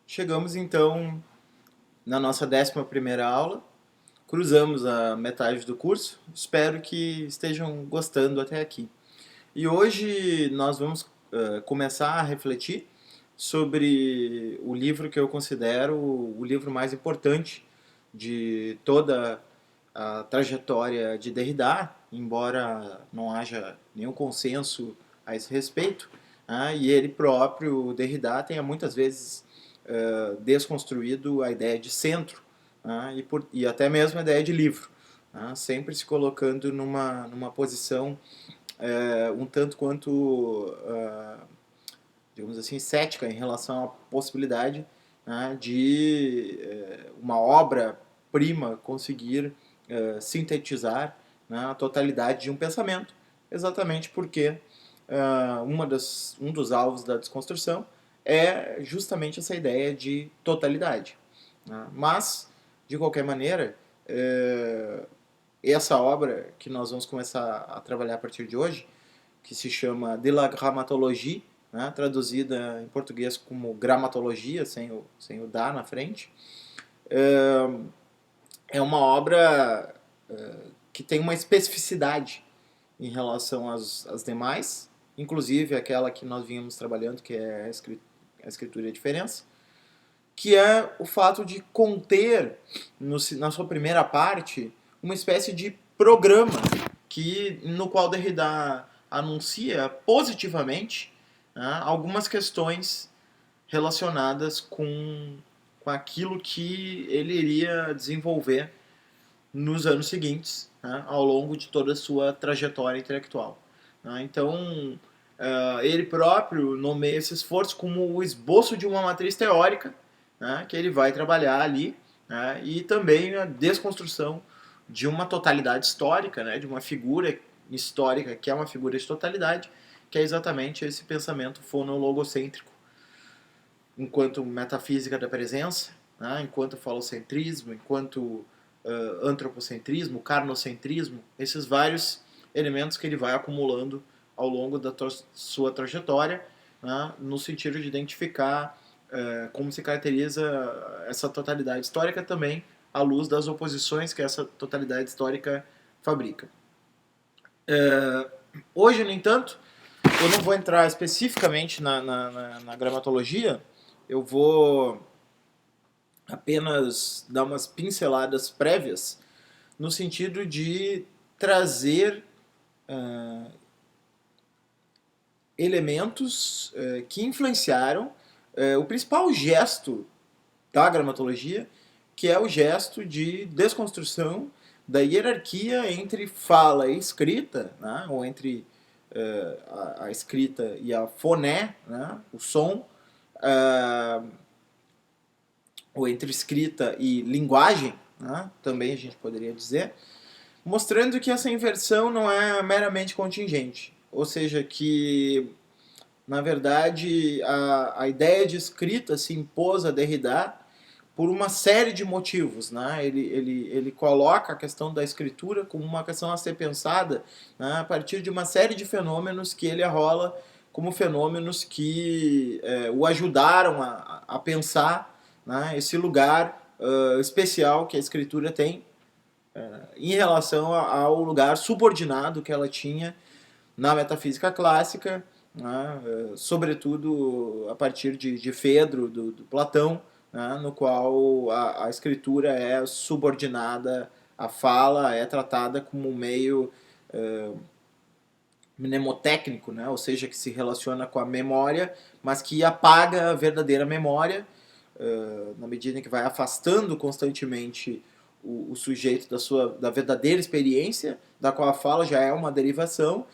Chegamos então na nossa 11ª aula, cruzamos a metade do curso, espero que estejam gostando até aqui. E hoje nós vamos começar a refletir sobre o livro que eu considero o livro mais importante de toda a trajetória de Derrida, embora não haja nenhum consenso a esse respeito, e ele próprio, Derrida, tenha muitas vezes desconstruído a ideia de centro, e até mesmo a ideia de livro, sempre se colocando numa posição um tanto quanto, digamos assim, cética em relação à possibilidade de uma obra-prima conseguir sintetizar a totalidade de um pensamento, exatamente porque um dos alvos da desconstrução é justamente essa ideia de totalidade. Mas, de qualquer maneira, essa obra que nós vamos começar a trabalhar a partir de hoje, que se chama De la Grammatologie, traduzida em português como gramatologia, sem o da na frente, é uma obra que tem uma especificidade em relação às demais, inclusive aquela que nós vínhamos trabalhando, que é a escritura e a diferença, que é o fato de conter, na sua primeira parte, uma espécie de programa no qual Derrida anuncia positivamente algumas questões relacionadas com aquilo que ele iria desenvolver nos anos seguintes, ao longo de toda a sua trajetória intelectual. Então, ele próprio nomeia esse esforço como o esboço de uma matriz teórica, que ele vai trabalhar ali, e também a desconstrução de uma totalidade histórica, de uma figura histórica que é uma figura de totalidade, que é exatamente esse pensamento fonologocêntrico, enquanto metafísica da presença, enquanto falocentrismo, enquanto antropocentrismo, carnocentrismo, esses vários elementos que ele vai acumulando ao longo da sua trajetória, no sentido de identificar como se caracteriza essa totalidade histórica também à luz das oposições que essa totalidade histórica fabrica. Hoje, no entanto, eu não vou entrar especificamente na gramatologia, eu vou apenas dar umas pinceladas prévias no sentido de trazer elementos que influenciaram o principal gesto da gramatologia, que é o gesto de desconstrução da hierarquia entre fala e escrita, ou entre a escrita e a foné, o som, ou entre escrita e linguagem, também a gente poderia dizer, mostrando que essa inversão não é meramente contingente, ou seja, que na verdade a ideia de escrita se impôs a Derrida por uma série de motivos. Ele coloca a questão da escritura como uma questão a ser pensada a partir de uma série de fenômenos que ele arrola como fenômenos que o ajudaram a pensar esse lugar especial que a escritura tem em relação ao lugar subordinado que ela tinha na metafísica clássica, sobretudo a partir de Fedro, do Platão, no qual a escritura é subordinada à fala, é tratada como um meio mnemotécnico, ou seja, que se relaciona com a memória, mas que apaga a verdadeira memória, na medida em que vai afastando constantemente o sujeito da verdadeira experiência, da qual a fala já é uma derivação,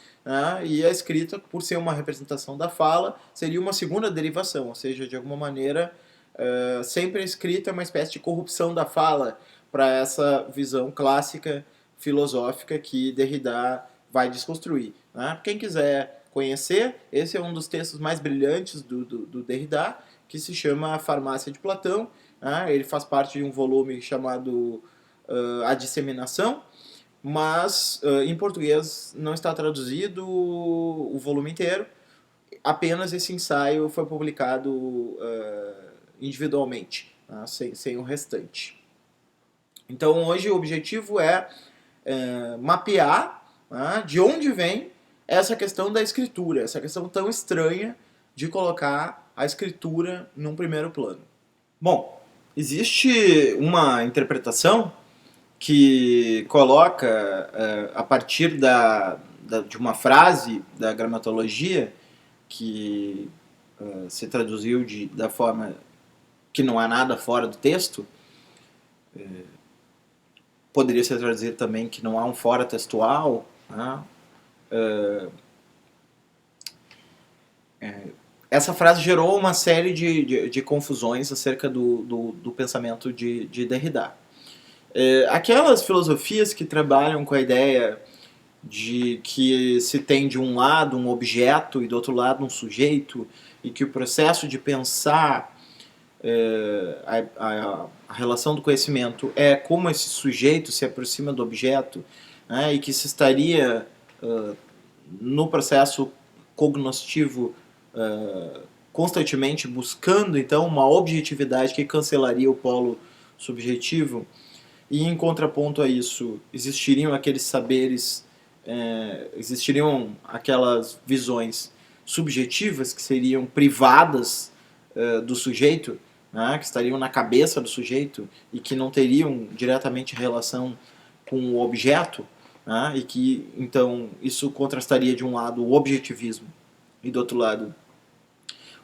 e a escrita, por ser uma representação da fala, seria uma segunda derivação, ou seja, de alguma maneira, sempre a escrita é uma espécie de corrupção da fala para essa visão clássica filosófica que Derrida vai desconstruir. Quem quiser conhecer, esse é um dos textos mais brilhantes do Derrida, que se chama A Farmácia de Platão. Ele faz parte de um volume chamado A Disseminação, mas em português não está traduzido o volume inteiro, apenas esse ensaio foi publicado individualmente, né, sem o restante. Então hoje o objetivo é mapear, né, de onde vem essa questão da escritura, essa questão tão estranha de colocar a escritura num primeiro plano. Bom, existe uma interpretação que coloca, a partir de uma frase da gramatologia, que se traduziu da forma que não há nada fora do texto, poderia ser traduzido também que não há um fora textual, né? Essa frase gerou uma série de confusões acerca do pensamento de Derrida. Aquelas filosofias que trabalham com a ideia de que se tem de um lado um objeto e do outro lado um sujeito, e que o processo de pensar a relação do conhecimento é como esse sujeito se aproxima do objeto, né, e que se estaria no processo cognoscitivo constantemente buscando então uma objetividade que cancelaria o polo subjetivo, e em contraponto a isso existiriam aqueles saberes, existiriam aquelas visões subjetivas que seriam privadas do sujeito, né, que estariam na cabeça do sujeito e que não teriam diretamente relação com o objeto, né, e que então isso contrastaria de um lado o objetivismo e do outro lado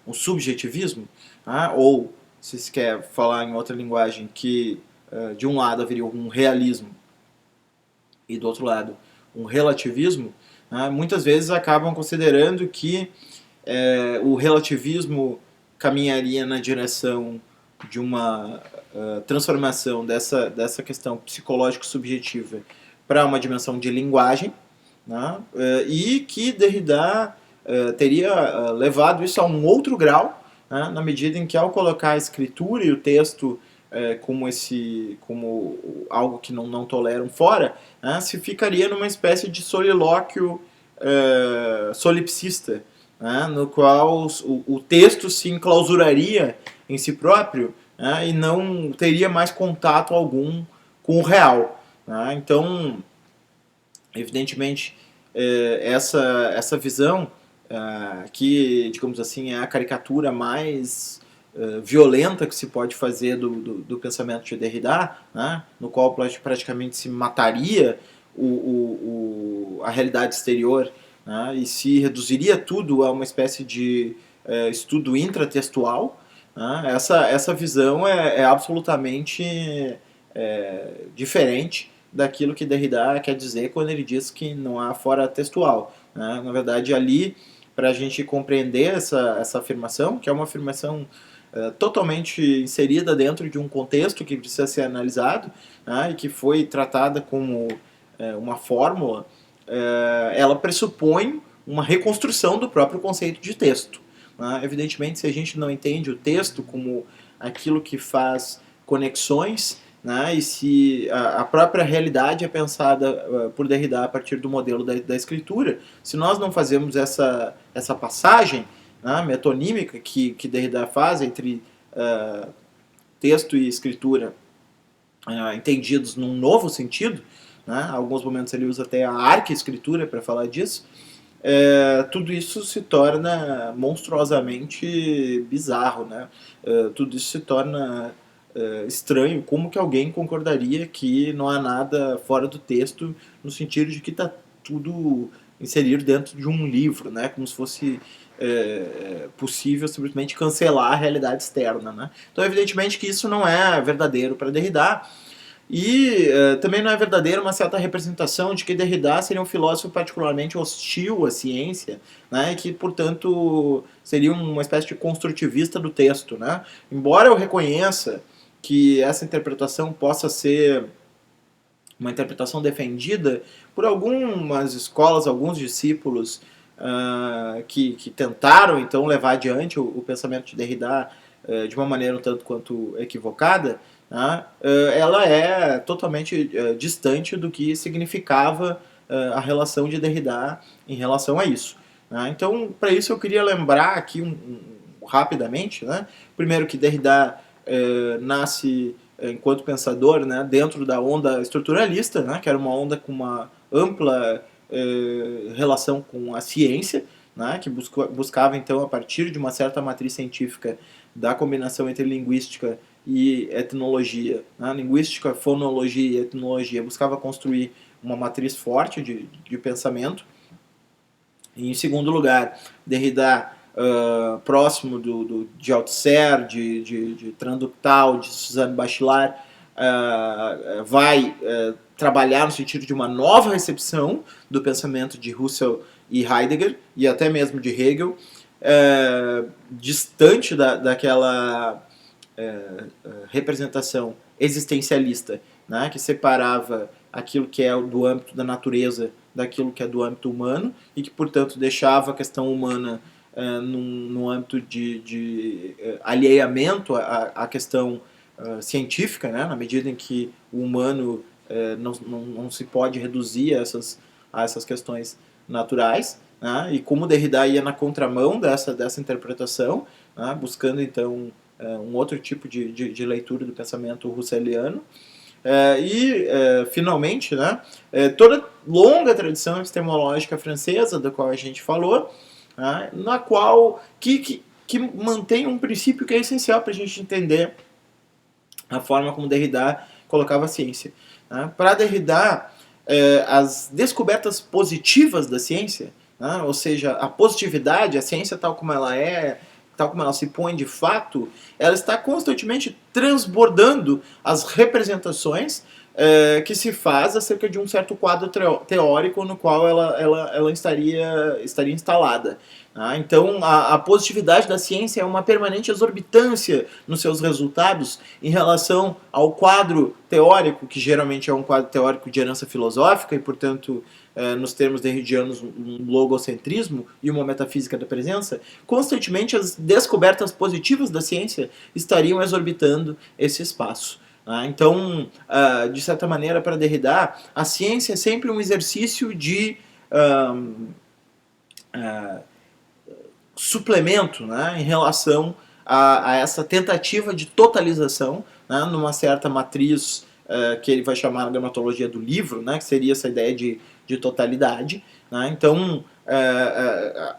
o subjetivismo, né, ou se se quer falar em outra linguagem, que de um lado haveria um realismo e do outro lado um relativismo, né, muitas vezes acabam considerando que o relativismo caminharia na direção de uma transformação dessa questão psicológico-subjetiva para uma dimensão de linguagem, né, e que Derrida teria levado isso a um outro grau, né, na medida em que, ao colocar a escritura e o texto como algo que não toleram fora, né, se ficaria numa espécie de solilóquio solipsista, né, no qual o texto se enclausuraria em si próprio, né, e não teria mais contato algum com o real. Né. Então, evidentemente, essa visão, que, digamos assim, é a caricatura mais violenta que se pode fazer do pensamento de Derrida, né, no qual praticamente se mataria a realidade exterior, né, e se reduziria tudo a uma espécie de estudo intratextual, né. Essa visão é absolutamente diferente daquilo que Derrida quer dizer quando ele diz que não há fora textual. Né. Na verdade, ali, para a gente compreender essa afirmação, que é uma afirmação totalmente inserida dentro de um contexto que precisa ser analisado, né, e que foi tratada como uma fórmula, ela pressupõe uma reconstrução do próprio conceito de texto. Né. Evidentemente, se a gente não entende o texto como aquilo que faz conexões, né, e se a própria realidade é pensada por Derrida a partir do modelo da escritura, se nós não fazemos essa passagem, né, metonímica que Derrida faz entre texto e escritura entendidos num novo sentido, né, alguns momentos ele usa até a arque-escritura para falar disso, tudo isso se torna monstruosamente bizarro, né? Tudo isso se torna estranho. Como que alguém concordaria que não há nada fora do texto, no sentido de que está tudo inserido dentro de um livro, né? Como se fosse possível simplesmente cancelar a realidade externa, né? Então, evidentemente que isso não é verdadeiro para Derrida, e também não é verdadeira uma certa representação de que Derrida seria um filósofo particularmente hostil à ciência, né, e que, portanto, seria uma espécie de construtivista do texto. Né? Embora eu reconheça que essa interpretação possa ser uma interpretação defendida por algumas escolas, alguns discípulos que tentaram então levar adiante o pensamento de Derrida de uma maneira um tanto quanto equivocada, né, ela é totalmente distante do que significava a relação de Derrida em relação a isso. Né. Então, para isso eu queria lembrar aqui rapidamente, né? Primeiro que Derrida nasce enquanto pensador, né, dentro da onda estruturalista, né, que era uma onda com uma ampla relação com a ciência, né, que buscava então, a partir de uma certa matriz científica da combinação entre linguística e etnologia, né, linguística, fonologia e etnologia, buscava construir uma matriz forte de pensamento. E, em segundo lugar, Derrida, próximo de Althusser, de Transductal, de Suzanne Bachelard, vai trabalhar no sentido de uma nova recepção do pensamento de Husserl e Heidegger, e até mesmo de Hegel, distante daquela representação existencialista, né, que separava aquilo que é do âmbito da natureza daquilo que é do âmbito humano e que, portanto, deixava a questão humana num âmbito de alheamento à questão científica, né, na medida em que o humano não se pode reduzir a essas questões naturais, né, e como Derrida ia na contramão dessa interpretação, né, buscando, então, um outro tipo de leitura do pensamento husserliano. Finalmente, né, toda longa tradição epistemológica francesa, da qual a gente falou, né, na qual que mantém um princípio que é essencial para a gente entender a forma como Derrida colocava a ciência. Né. Para Derrida, as descobertas positivas da ciência, né, ou seja, a positividade, a ciência tal como ela é, tal como ela se põe de fato, ela está constantemente transbordando as representações que se faz acerca de um certo quadro teórico no qual ela estaria instalada. Então, a positividade da ciência é uma permanente exorbitância nos seus resultados em relação ao quadro teórico, que geralmente é um quadro teórico de herança filosófica e, portanto, nos termos derridianos, um logocentrismo e uma metafísica da presença. Constantemente as descobertas positivas da ciência estariam exorbitando esse espaço. Então, de certa maneira, para Derrida, a ciência é sempre um exercício de suplemento, né, em relação a essa tentativa de totalização, né, numa certa matriz que ele vai chamar a gramatologia do livro, né, que seria essa ideia de totalidade. Né. Então,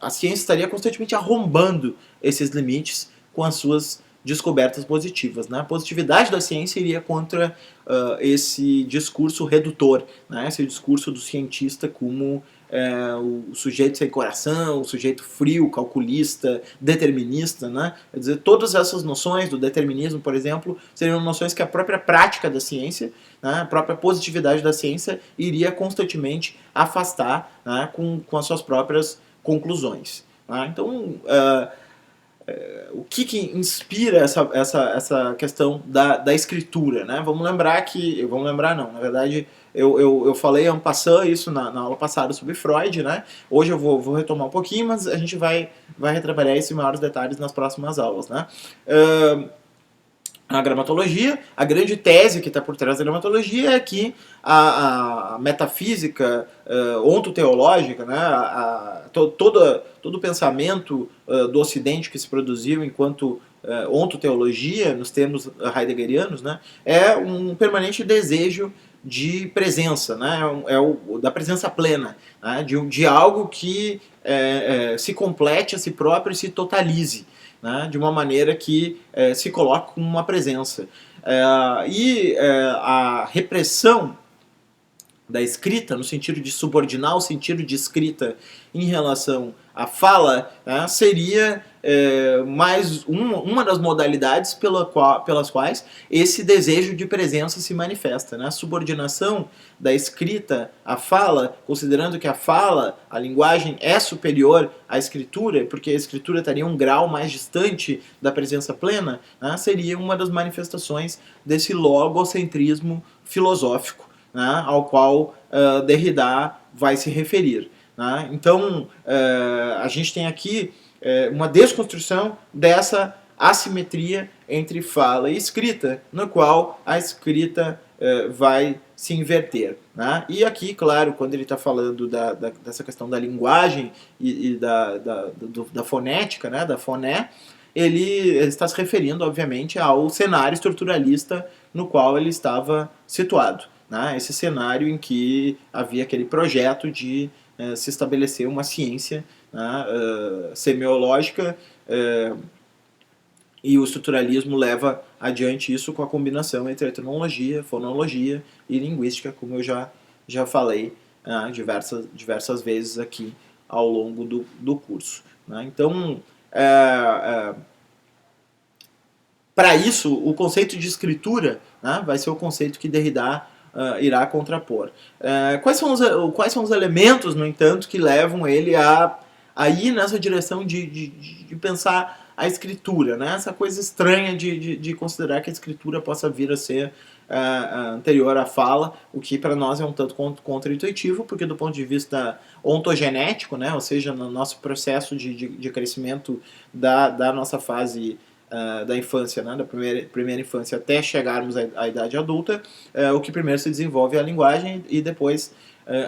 a ciência estaria constantemente arrombando esses limites com as suas descobertas positivas. Né. A positividade da ciência iria contra esse discurso redutor, né, esse discurso do cientista como o sujeito sem coração, o sujeito frio, calculista, determinista, né? Quer dizer, todas essas noções do determinismo, por exemplo, seriam noções que a própria prática da ciência, né, a própria positividade da ciência iria constantemente afastar, né, com as suas próprias conclusões. Né? Então, o que inspira essa questão da escritura, né? Vamos lembrar não, na verdade eu falei en passant isso na aula passada sobre Freud, né? Hoje eu vou retomar um pouquinho, mas a gente vai retrabalhar isso em maiores detalhes nas próximas aulas, né? A gramatologia, a grande tese que está por trás da gramatologia é que a metafísica ontoteológica, né, todo o pensamento do Ocidente que se produziu enquanto ontoteologia, nos termos heideggerianos, né, é um permanente desejo de presença, né, da presença plena, né, de algo que se complete a si próprio e se totalize. Né, de uma maneira que se coloque como uma presença. A repressão da escrita, no sentido de subordinar o sentido de escrita em relação à fala, seria mais uma das modalidades pelas quais esse desejo de presença se manifesta. Né? A subordinação da escrita à fala, considerando que a fala, a linguagem, é superior à escritura, porque a escritura estaria um grau mais distante da presença plena, né? Seria uma das manifestações desse logocentrismo filosófico, né, ao qual Derrida vai se referir. Né? Então, a gente tem aqui uma desconstrução dessa assimetria entre fala e escrita, no qual a escrita vai se inverter. Né? E aqui, claro, quando ele está falando dessa questão da linguagem e da fonética, né, da foné, ele está se referindo, obviamente, ao cenário estruturalista no qual ele estava situado. Né? Esse cenário em que havia aquele projeto de se estabelecer uma ciência, né, semiológica, e o estruturalismo leva adiante isso com a combinação entre etnologia, fonologia e linguística, como eu já falei diversas vezes aqui ao longo do curso. Né? Então, para isso, o conceito de escritura, né, vai ser o conceito que Derrida irá contrapor. Quais são os elementos, no entanto, que levam ele a ir nessa direção de pensar a escritura, né? Essa coisa estranha de considerar que a escritura possa vir a ser anterior à fala, o que para nós é um tanto contra-intuitivo, porque do ponto de vista ontogenético, né, ou seja, no nosso processo de crescimento da nossa fase da infância, né, da primeira infância até chegarmos à idade adulta, o que primeiro se desenvolve é a linguagem e depois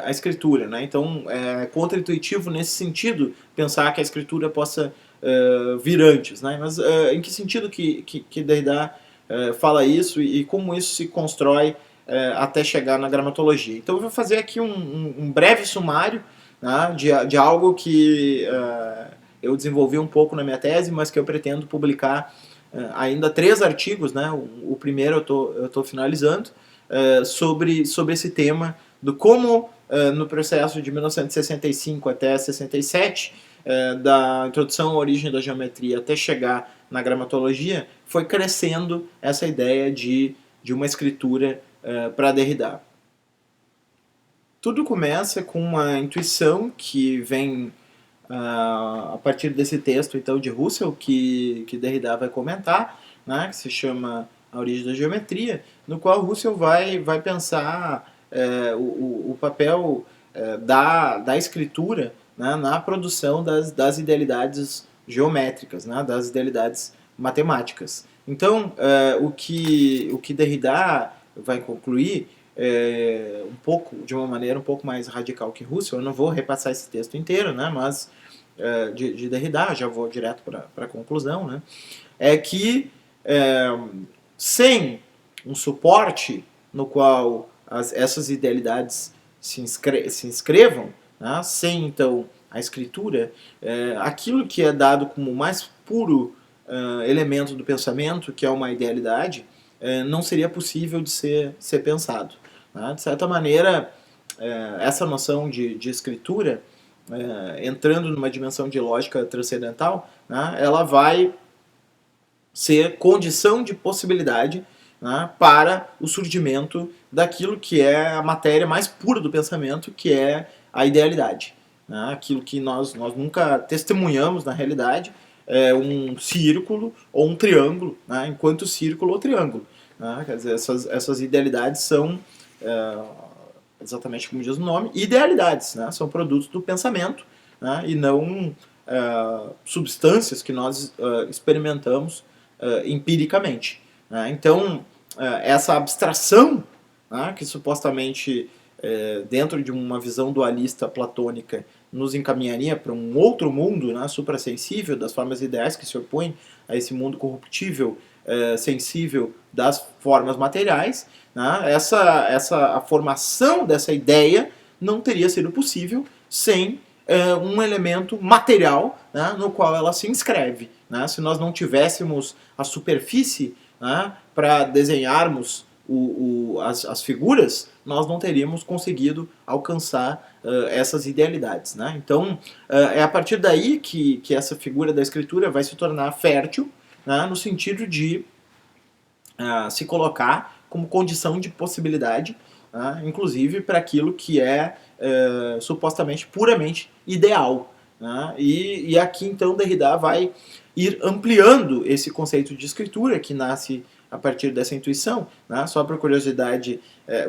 a escritura. Né? Então é contra-intuitivo nesse sentido pensar que a escritura possa vir antes. Né? Mas em que sentido que Derrida fala isso e como isso se constrói até chegar na gramatologia? Então eu vou fazer aqui um breve sumário, né, de algo que eu desenvolvi um pouco na minha tese, mas que eu pretendo publicar ainda 3 artigos, né? O primeiro eu estou finalizando, sobre esse tema do como, no processo de 1965 até 67, da introdução à origem da geometria até chegar na gramatologia, foi crescendo essa ideia de uma escritura para Derrida. Tudo começa com uma intuição que vem a partir desse texto então de Russell, que Derrida vai comentar, né, que se chama A Origem da Geometria, no qual Russell vai pensar o papel da escritura, né, na produção das idealidades geométricas, né, das idealidades matemáticas. Então, o que Derrida vai concluir um pouco, de uma maneira um pouco mais radical que Russell, eu não vou repassar esse texto inteiro, né, mas de Derrida, já vou direto para a conclusão, né, é que sem um suporte no qual essas idealidades se inscrevam, né, sem então a escritura, aquilo que é dado como o mais puro elemento do pensamento, que é uma idealidade, não seria possível de ser pensado. Né? De certa maneira, essa noção de escritura, entrando numa dimensão de lógica transcendental, né, ela vai ser condição de possibilidade, né, para o surgimento daquilo que é a matéria mais pura do pensamento, que é a idealidade. Né, aquilo que nós nunca testemunhamos na realidade, é um círculo ou um triângulo, né, enquanto círculo ou triângulo. Né, quer dizer, essas idealidades são, exatamente como diz o nome, idealidades, né, são produtos do pensamento, né, e não substâncias que nós experimentamos empiricamente. Né? Então, essa abstração, né, que supostamente, dentro de uma visão dualista platônica, nos encaminharia para um outro mundo, né, suprassensível, das formas ideais que se opõem a esse mundo corruptível, sensível das formas materiais, né, a formação dessa ideia não teria sido possível sem um elemento material, né, no qual ela se inscreve. Né? Se nós não tivéssemos a superfície, né, para desenharmos as figuras, nós não teríamos conseguido alcançar essas idealidades. Né? Então, é a partir daí que essa figura da escritura vai se tornar fértil, né, no sentido de se colocar como condição de possibilidade, né, inclusive para aquilo que é supostamente puramente ideal. Né? E aqui então Derrida vai ir ampliando esse conceito de escritura que nasce a partir dessa intuição. Né? Só por curiosidade,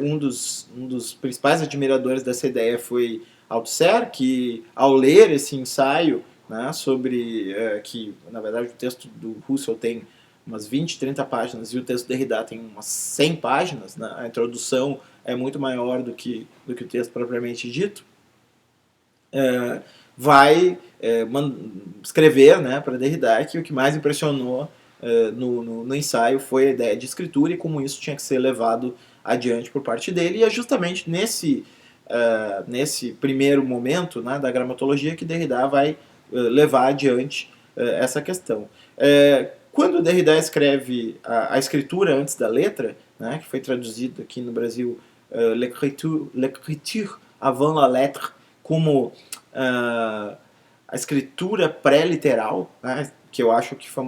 um dos principais admiradores dessa ideia foi Althusser, que ao ler esse ensaio, né, sobre que na verdade o texto do Russell tem umas 20, 30 páginas e o texto de Derrida tem umas 100 páginas, né? A introdução é muito maior do que o texto propriamente dito. vai escrever, né, para Derrida que o que mais impressionou no ensaio foi a ideia de escritura e como isso tinha que ser levado adiante por parte dele. E é justamente nesse primeiro momento, né, da gramatologia que Derrida vai levar adiante essa questão. Quando Derrida escreve a escritura antes da letra, né, que foi traduzido aqui no Brasil l'écriture avant la lettre, como a escritura pré-literal, né, que eu acho que foi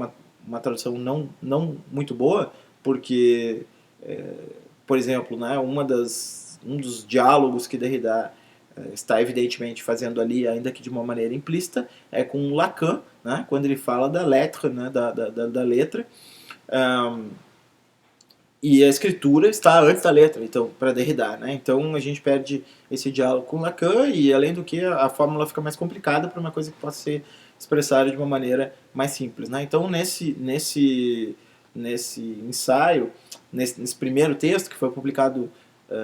uma tradução não muito boa, porque, por exemplo, né, um dos diálogos que Derrida está evidentemente fazendo ali, ainda que de uma maneira implícita, é com Lacan, né, quando ele fala da lettre, né, da letra, e a escritura está antes da letra, então, para Derrida, né? Então a gente perde esse diálogo com Lacan e, além do que, a fórmula fica mais complicada para uma coisa que possa ser expressada de uma maneira mais simples, né? Então nesse ensaio, nesse primeiro texto que foi publicado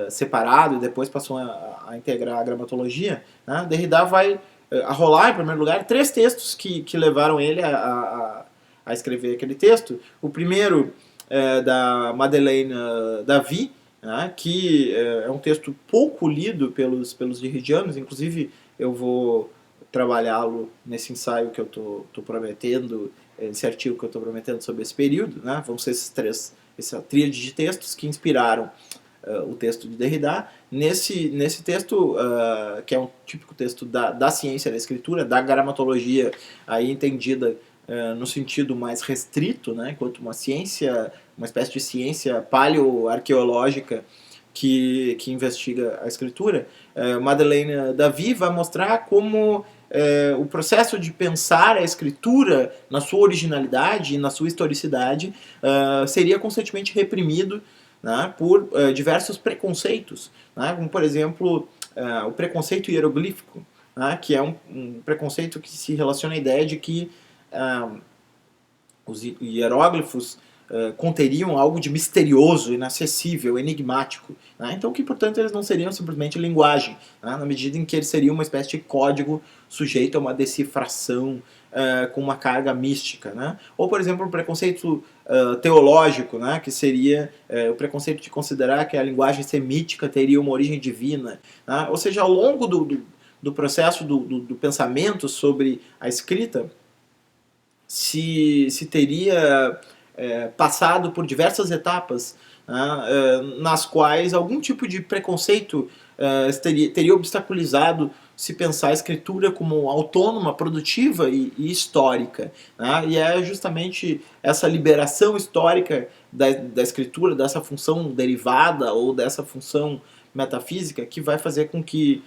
separado e depois passou a integrar a gramatologia, né? Derrida vai arrolar, em primeiro lugar, 3 textos que levaram ele a escrever aquele texto. O primeiro da Madeleine Davy, né, que é um texto pouco lido pelos derridianos, inclusive eu vou trabalhá-lo nesse ensaio que eu estou prometendo, esse artigo que eu estou prometendo sobre esse período, né, vão ser essa tríade de textos que inspiraram o texto de Derrida. Nesse texto, que é um típico texto da ciência da escritura, da gramatologia, aí entendida no sentido mais restrito, né, enquanto uma ciência, uma espécie de ciência paleoarqueológica que investiga a escritura, Madeleine Davy vai mostrar como o processo de pensar a escritura na sua originalidade e na sua historicidade seria constantemente reprimido, né, por diversos preconceitos, né, como, por exemplo, o preconceito hieroglífico, né, que é um preconceito que se relaciona à ideia de que os hieróglifos conteriam algo de misterioso, inacessível, enigmático, né? Então que, portanto, eles não seriam simplesmente linguagem, né, na medida em que eles seriam uma espécie de código sujeito a uma decifração com uma carga mística, né? Ou, por exemplo, o preconceito teológico, né, que seria o preconceito de considerar que a linguagem semítica teria uma origem divina, né? Ou seja, ao longo do processo do pensamento sobre a escrita, se teria passado por diversas etapas, né, nas quais algum tipo de preconceito teria obstaculizado se pensar a escritura como autônoma, produtiva e histórica, né? E é justamente essa liberação histórica da escritura, dessa função derivada ou dessa função metafísica, que vai fazer com que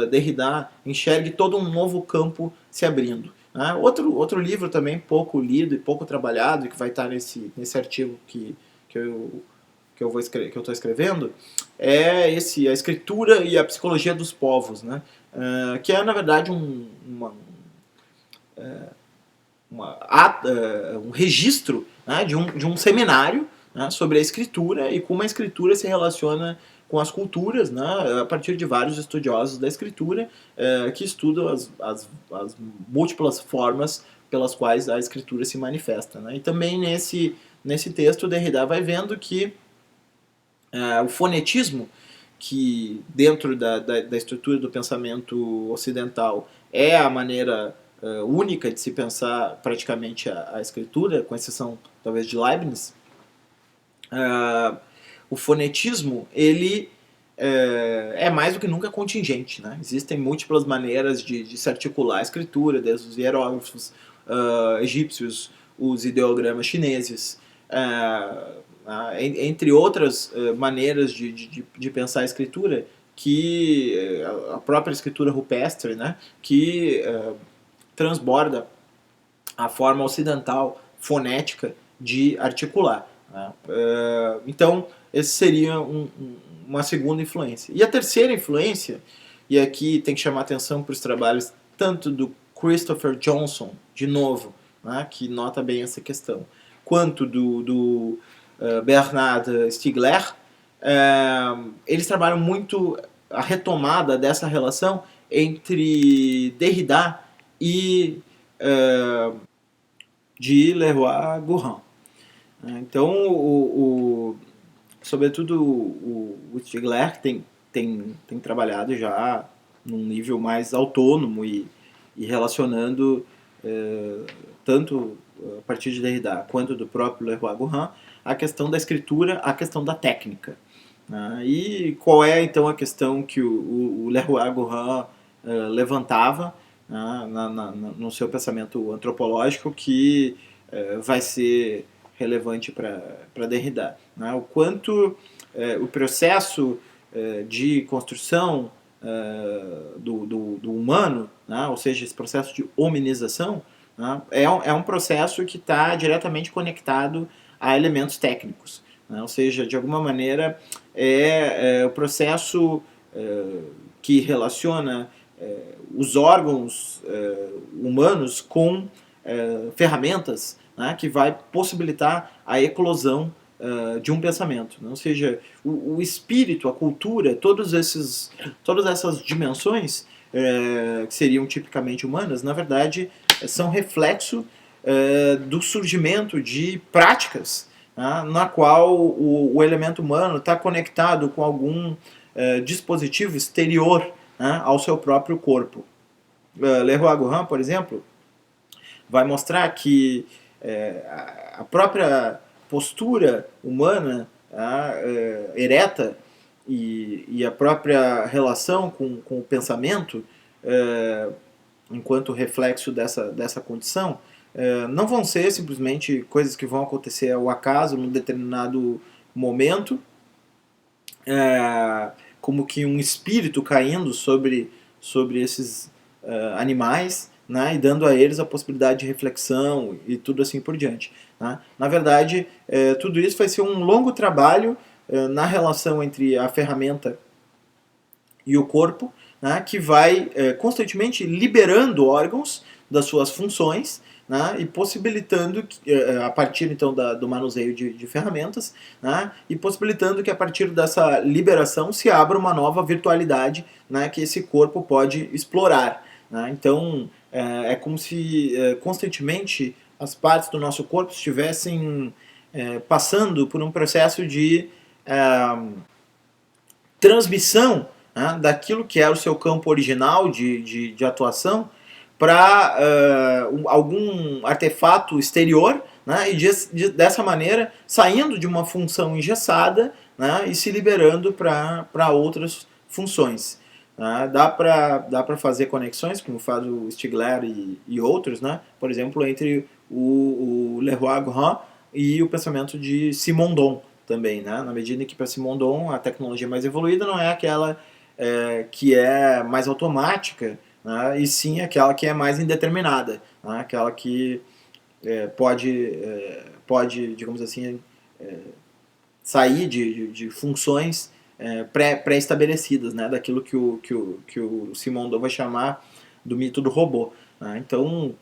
Derrida enxergue todo um novo campo se abrindo. Outro livro também pouco lido e pouco trabalhado, e que vai estar nesse artigo que eu estou escrevendo, é a escritura e a psicologia dos povos, né? Que é, na verdade, um registro, né, de um seminário, né, sobre a escritura e como a escritura se relaciona com as culturas, né, a partir de vários estudiosos da escritura que estudam as múltiplas formas pelas quais a escritura se manifesta, né? E também nesse texto Derrida vai vendo que o fonetismo, que dentro da estrutura do pensamento ocidental é a maneira única de se pensar praticamente a escritura, com exceção talvez de Leibniz, o fonetismo ele é mais do que nunca contingente, né? Existem múltiplas maneiras de se articular a escritura, desde os hieróglifos egípcios, os ideogramas chineses, entre outras maneiras de pensar a escritura, que a própria escritura rupestre, né, que transborda a forma ocidental fonética de articular, né? Então, essa seria uma segunda influência. E a terceira influência, e aqui tem que chamar atenção para os trabalhos tanto do Christopher Johnson, de novo, né, que nota bem essa questão, quanto do Bernard Stiegler, eles trabalham muito a retomada dessa relação entre Derrida e de Leroi-Gourhan. Então, sobretudo o Stigler tem trabalhado já num nível mais autônomo e relacionando tanto a partir de Derrida quanto do próprio Leroi-Gourhan a questão da escritura, a questão da técnica. E qual é então a questão que o Leroi-Gourhan levantava no seu pensamento antropológico que vai ser relevante para Derrida? O quanto o processo de construção do humano, ou seja, esse processo de hominização, é um processo que está diretamente conectado a elementos técnicos. Ou seja, de alguma maneira, é o processo que relaciona os órgãos humanos com ferramentas que vai possibilitar a eclosão de um pensamento. Ou seja, o espírito, a cultura, todas essas dimensões que seriam tipicamente humanas, na verdade, são reflexo do surgimento de práticas na qual o elemento humano está conectado com algum dispositivo exterior ao seu próprio corpo. Leroi-Gourhan, por exemplo, vai mostrar que a própria postura humana ereta e a própria relação com o pensamento, enquanto reflexo dessa condição, não vão ser simplesmente coisas que vão acontecer ao acaso num determinado momento, como que um espírito caindo sobre esses animais, e dando a eles a possibilidade de reflexão e tudo assim por diante. Na verdade, tudo isso vai ser um longo trabalho na relação entre a ferramenta e o corpo, que vai constantemente liberando órgãos das suas funções, e possibilitando, a partir então do manuseio de ferramentas, e possibilitando que a partir dessa liberação se abra uma nova virtualidade que esse corpo pode explorar. Então, é como se constantemente as partes do nosso corpo estivessem passando por um processo de transmissão daquilo que era o seu campo original de atuação para algum artefato exterior, e dessa maneira saindo de uma função engessada e se liberando para outras funções. Dá para fazer conexões, como faz o Stigler e outros, por exemplo, entre o Leroi-Gourhan e o pensamento de Simondon também, na medida em que para Simondon a tecnologia mais evoluída não é aquela que é mais automática, e sim aquela que é mais indeterminada, aquela que pode, digamos assim, sair de funções pré-estabelecidas, daquilo que o Simondon vai chamar do mito do robô. Então,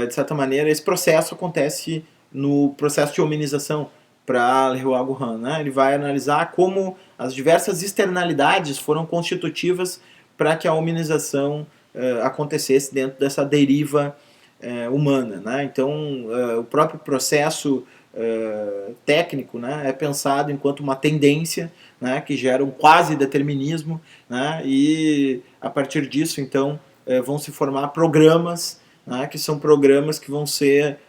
de certa maneira, esse processo acontece no processo de hominização para Leroi-Gourhan. Ele vai analisar como as diversas externalidades foram constitutivas para que a hominização acontecesse dentro dessa deriva humana. Então, o próprio processo técnico é pensado enquanto uma tendência que gera um quase determinismo, e a partir disso, então, vão se formar programas, que são programas que vão ser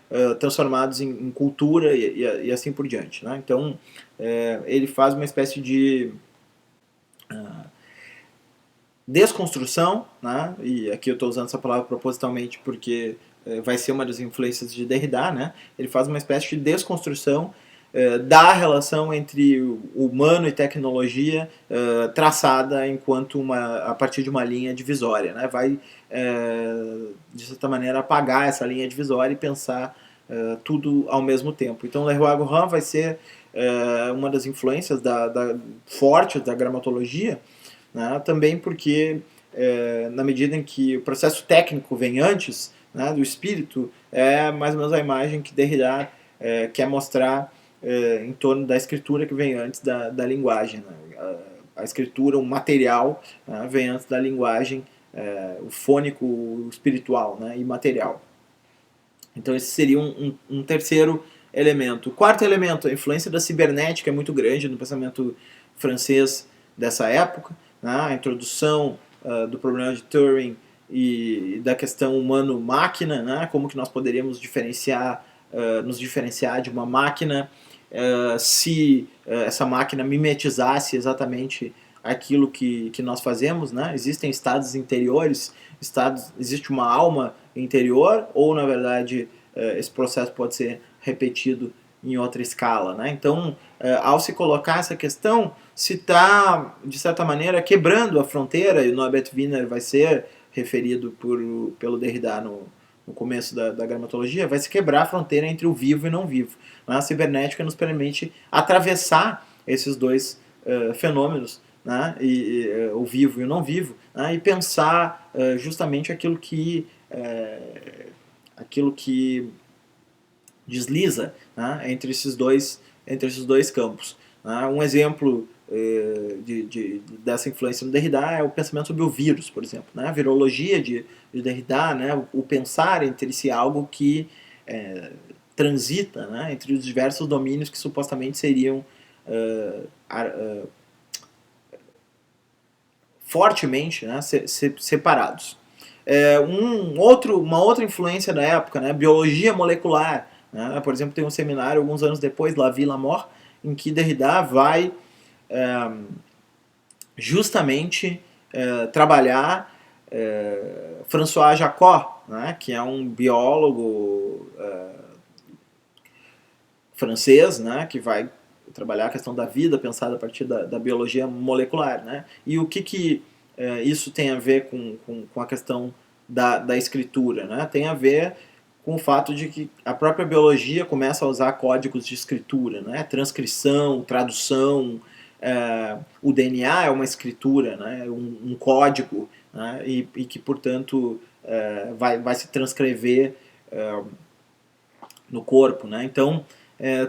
transformados em cultura e assim por diante. Então, ele faz uma espécie de desconstrução, e aqui eu estou usando essa palavra propositalmente porque vai ser uma das influências de Derrida, ele faz uma espécie de desconstrução da relação entre humano e tecnologia traçada enquanto a partir de uma linha divisória. Vai, de certa maneira, apagar essa linha divisória e pensar tudo ao mesmo tempo. Então, Leroi-Gourhan vai ser uma das influências fortes da gramatologia, também porque, na medida em que o processo técnico vem antes do espírito, é mais ou menos a imagem que Derrida quer mostrar em torno da escritura que vem antes da linguagem. A escritura, o material, vem antes da linguagem o fônico, o espiritual, né, imaterial. Então esse seria um terceiro elemento. O quarto elemento, a influência da cibernética é muito grande no pensamento francês dessa época, né? A introdução do problema de Turing e da questão humano-máquina, né? Como que nós poderíamos nos diferenciar de uma máquina se essa máquina mimetizasse exatamente aquilo que nós fazemos, né? Existem estados interiores, existe uma alma interior, ou na verdade esse processo pode ser repetido em outra escala, né? Então, ao se colocar essa questão, se está, de certa maneira, quebrando a fronteira, e o Norbert Wiener vai ser referido pelo Derrida no começo da gramatologia, vai se quebrar a fronteira entre o vivo e não vivo. A cibernética nos permite atravessar esses dois fenômenos, né, o vivo e o não vivo, né, e pensar justamente aquilo que desliza, né, entre esses dois campos. Né. Um exemplo dessa influência no Derrida é o pensamento sobre o vírus, por exemplo. Né. A virologia de Derrida, né, o pensar entre si algo que transita, né, entre os diversos domínios que supostamente seriam fortemente, né, separados. Uma outra influência da época, né, biologia molecular. Né, por exemplo, tem um seminário alguns anos depois, La Vie, la Mort, em que Derrida vai justamente trabalhar François Jacob, né, que é um biólogo francês, né, que vai trabalhar a questão da vida pensada a partir da biologia molecular. Né? E o que isso tem a ver com a questão da escritura? Né? Tem a ver com o fato de que a própria biologia começa a usar códigos de escritura, né? Transcrição, tradução, o DNA é uma escritura, né? um código, né? e que, portanto, vai se transcrever no corpo. Né? Então,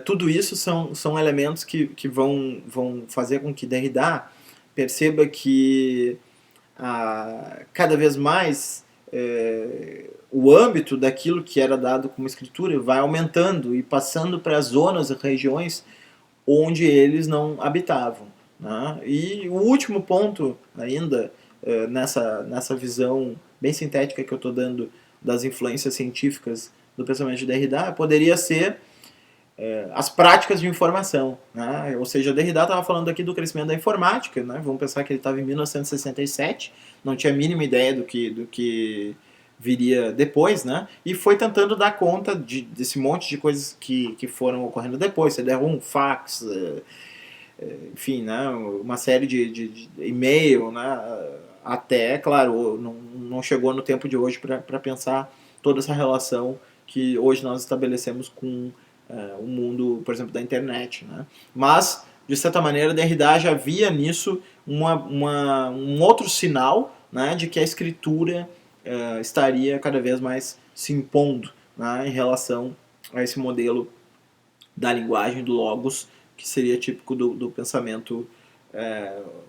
tudo isso são elementos que vão fazer com que Derrida perceba que cada vez mais o âmbito daquilo que era dado como escritura vai aumentando e passando para as zonas e regiões onde eles não habitavam. Né? E o último ponto ainda, nessa visão bem sintética que eu estou dando das influências científicas do pensamento de Derrida, poderia ser as práticas de informação. Né? Ou seja, Derrida estava falando aqui do crescimento da informática. Né? Vamos pensar que ele estava em 1967, não tinha a mínima ideia do que viria depois, né? E foi tentando dar conta desse monte de coisas que foram ocorrendo depois. CD-ROM, fax, enfim, né? Uma série de e-mail, né? Até, claro, não chegou no tempo de hoje para pensar toda essa relação que hoje nós estabelecemos com o mundo, por exemplo, da internet. Né? Mas, de certa maneira, Derrida já via nisso um outro sinal, né, de que a escritura estaria cada vez mais se impondo, né, em relação a esse modelo da linguagem, do logos, que seria típico do pensamento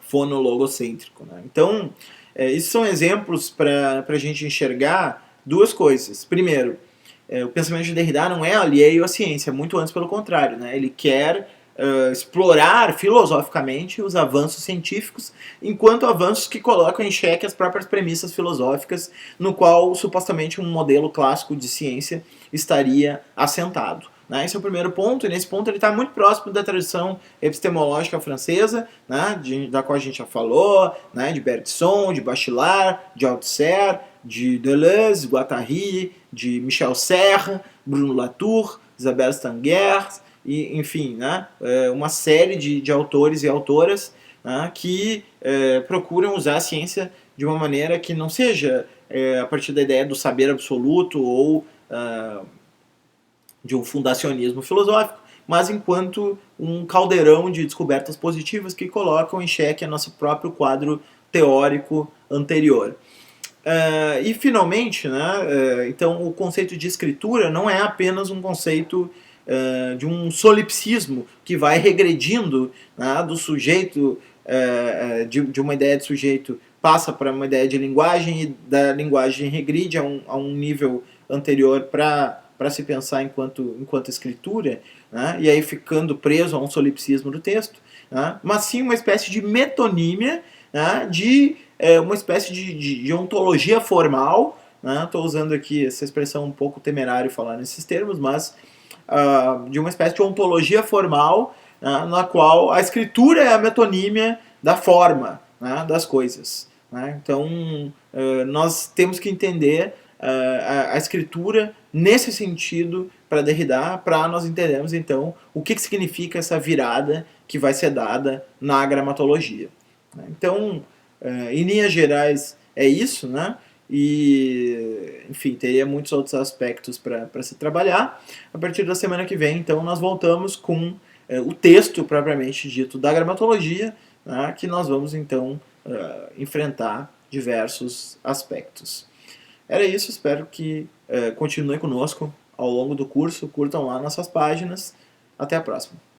fonologocêntrico. Né? Então, esses são exemplos para a gente enxergar duas coisas. Primeiro, o pensamento de Derrida não é alheio à ciência, muito antes pelo contrário. Né? Ele quer explorar filosoficamente os avanços científicos, enquanto avanços que colocam em xeque as próprias premissas filosóficas, no qual supostamente um modelo clássico de ciência estaria assentado. Né? Esse é o primeiro ponto, e nesse ponto ele está muito próximo da tradição epistemológica francesa, né? Da qual a gente já falou, né? De Bergson, de Bachelard, de Althusser, de Deleuze, Guattari, de Michel Serres, Bruno Latour, Isabelle Stengers, e, enfim, né? Uma série de autores e autoras, né? Que procuram usar a ciência de uma maneira que não seja a partir da ideia do saber absoluto ou de um fundacionismo filosófico, mas enquanto um caldeirão de descobertas positivas que colocam em xeque nosso próprio quadro teórico anterior. E finalmente, né, então o conceito de escritura não é apenas um conceito de um solipsismo que vai regredindo, né, do sujeito, de uma ideia de sujeito passa para uma ideia de linguagem, e da linguagem regride a um nível anterior para se pensar enquanto escritura, né? E aí ficando preso a um solipsismo do texto, né? Mas sim uma espécie de metonímia, né? De uma espécie de ontologia formal, né? Estou usando aqui essa expressão um pouco temerário falar nesses termos, mas de uma espécie de ontologia formal, né? Na qual a escritura é a metonímia da forma, né? Das coisas. Né? Então, nós temos que entender a escritura nesse sentido para Derrida, para nós entendermos então o que significa essa virada que vai ser dada na gramatologia. Então, em linhas gerais, é isso, né? E, enfim, teria muitos outros aspectos para se trabalhar. A partir da semana que vem, então, nós voltamos com o texto propriamente dito da gramatologia, né? Que nós vamos, então, enfrentar diversos aspectos. Era isso, espero que continuem conosco ao longo do curso, curtam lá nossas páginas. Até a próxima.